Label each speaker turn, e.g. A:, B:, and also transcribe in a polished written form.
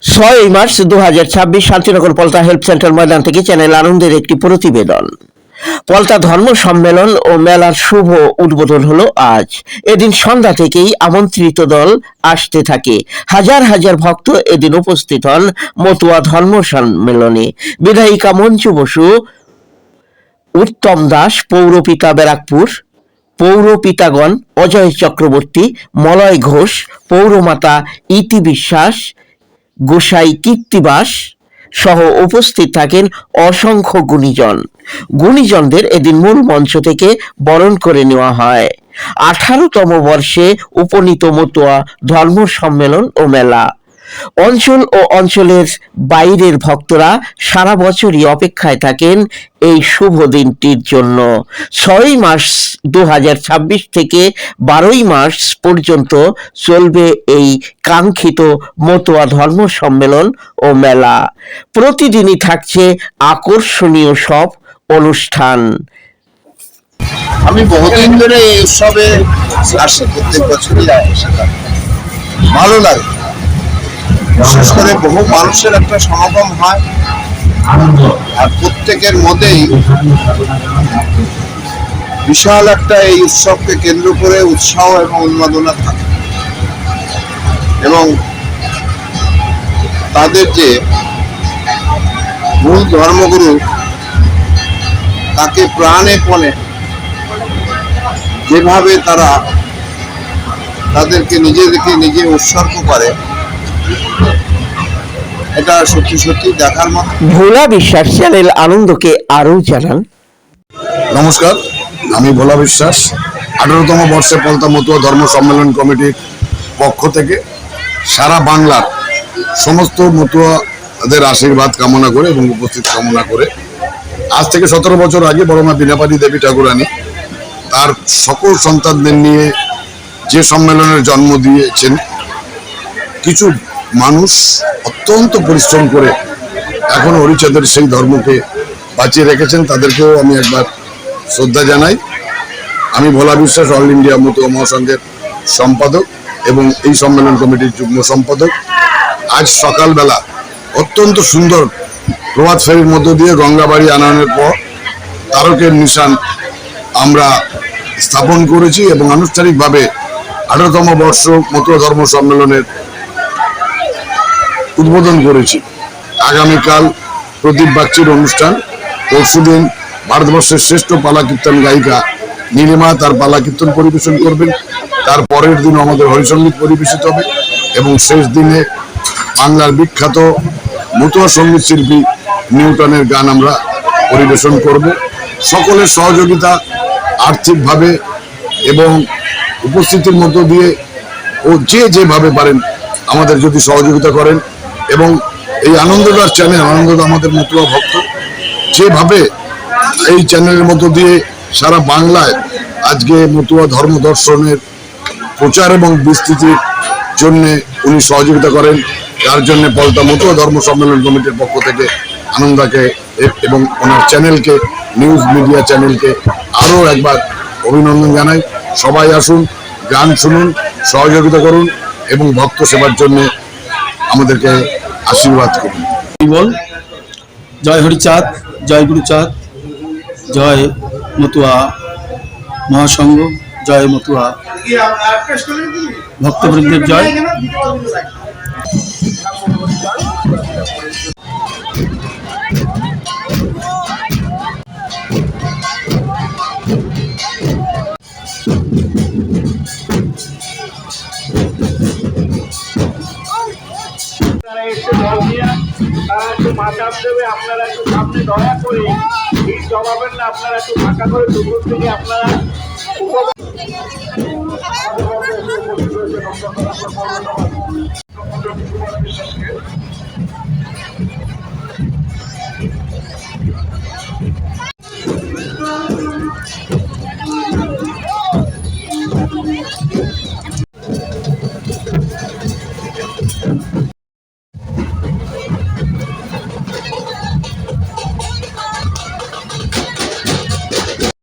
A: 6 March 2026 Shantinagar Palta health centre ময়দান থেকে channel আনন্দের একটি প্রতিবেদন। পলতা ধর্ম সম্মেলন ও মেলার শুভ উদ্বোধন হলো আজ। এদিন সন্ধ্যা থেকেই আমন্ত্রিত দল আসতে থাকে। হাজার হাজার ভক্ত এদিন উপস্থিত হন মতুয়া ধর্ম সম্মেলনে। বিধায়িকা মঞ্জু বসু, উত্তম দাস, পৌরপিতা ব্যারাকপুর, পৌরপিতাগণ অজয় চক্রবর্তী, মলয় ঘোষ, পৌরমাতা ইতি বিশ্বাস, গোসাই কীর্তিবাস সহ উপস্থিত থাকেন অসংখ্য গুণীজনদের এদিন মূল মঞ্চ থেকে বরণ করে নেওয়া হয়। 18তম বর্ষে উপনীত মতুয়া ধর্ম সম্মেলন ও মেলা। অঞ্চল ও অঞ্চলের বাইরের ভক্তরা সারা বছরই অপেক্ষায় থাকেন এই শুভ দিনটির জন্য। 6 মার্চ 2026 থেকে 12 মার্চ পর্যন্ত চলবে এই কাঙ্ক্ষিত মতুয়া ধর্ম সম্মেলন ও মেলা। প্রতিদিনই থাকছে আকর্ষণীয় সব অনুষ্ঠান।
B: আমি বহুদিন ধরে এই উৎসবে আসি, প্রত্যেক বছরই ভালো লাগে। বিশেষ করে বহু মানুষের একটা সমাগম হয়, আর প্রত্যেকের মধ্যেই বিশাল একটা এই উৎসবকে কেন্দ্র করে উৎসাহ এবং উন্মাদনা থাকে। এবং তাদের যে মূল ধর্মগুরু, তাকে প্রাণপণে যেভাবে তারা তাদেরকে নিজেদেরকে নিজে উৎসর্গ করে, এটা সত্যি সত্যি দেখার মতো।
A: ভোলা বিশ্বাস চ্যানেল আনন্দকে আরও জানান।
C: নমস্কার, আমি ভোলা বিশ্বাস। 18তম বর্ষে পলতা মতুয়া ধর্ম সম্মেলন কমিটির পক্ষ থেকে সারা বাংলার সমস্ত মতুয়াদের আশীর্বাদ কামনা করে এবং উপস্থিত কামনা করে আজ থেকে 17 বছর আগে বড়মা বিনাপানি দেবী ঠাকুরানী তার সকল সন্তানদের নিয়ে যে সম্মেলনের জন্ম দিয়েছেন, কিছু মানুষ অত্যন্ত পরিশ্রম করে এখন হরিচাঁদের সেই ধর্মকে বাঁচিয়ে রেখেছেন, তাদেরকেও আমি একবার শ্রদ্ধা জানাই। আমি ভোলা বিশ্বাস, অল ইন্ডিয়া মতুয়া মহাসংঘের সম্পাদক এবং এই সম্মেলন কমিটির যুগ্ম সম্পাদক। আজ সকালবেলা অত্যন্ত সুন্দর প্রভাত ফেরির মধ্য দিয়ে গঙ্গাবাড়ি আনয়নের পর তারকের নিশান আমরা স্থাপন করেছি এবং আনুষ্ঠানিকভাবে 18তম বর্ষ মতুয়া ধর্ম সম্মেলনের উদ্বোধন করেছি। আগামীকাল প্রদীপ বাগচির অনুষ্ঠান, পরশুদিন ভারতবর্ষের শ্রেষ্ঠ পালা কীর্তন গায়িকা নীলিমা তার পালা কীর্তন পরিবেশন করবেন। তার পরের দিন আমাদের হরিসঙ্গীত পরিবেশিত হবে এবং শেষ দিনে বাংলার বিখ্যাত মতুয়া সঙ্গীত শিল্পী নিউটনের গান আমরা পরিবেশন করব। সকলের সহযোগিতা আর্থিকভাবে এবং উপস্থিতির মধ্য দিয়ে ও যেভাবে পারেন আমাদের যদি সহযোগিতা করেন, এবং এই আনন্দদার চ্যানেল, আনন্দদা আমাদের মতুয়া ভক্ত, যেভাবে এই চ্যানেলের মধ্য দিয়ে সারা বাংলায় আজকে মতুয়া ধর্ম দর্শনের প্রচার এবং বিস্তৃতির জন্য উনি সহযোগিতা করেন, তার জন্য পলতা মতুয়া ধর্ম সম্মেলন কমিটির পক্ষ থেকে আনন্দাকে এবং ওনার চ্যানেলকে, নিউজ মিডিয়া চ্যানেলকে আরও একবার অভিনন্দন জানাই। সবাই আসুন, গান শুনুন, সহযোগিতা করুন এবং ভক্ত সেবার জন্য আমাদেরকে আশীর্বাদ করুন।
D: জয় হরিচাঁদ, জয় গুরুচাঁদ, জয় মতুয়া মহাসংঘ, জয় মতুয়া ভক্তবৃন্দের জয়।
E: তারা একটু মাথাপ দেবে, আপনারা একটু সামনে দয়া করে ভিড় জমাবেন না, আপনারা একটু ফাঁকা করে দুপুর থেকে আপনারা বিশ্বাসকে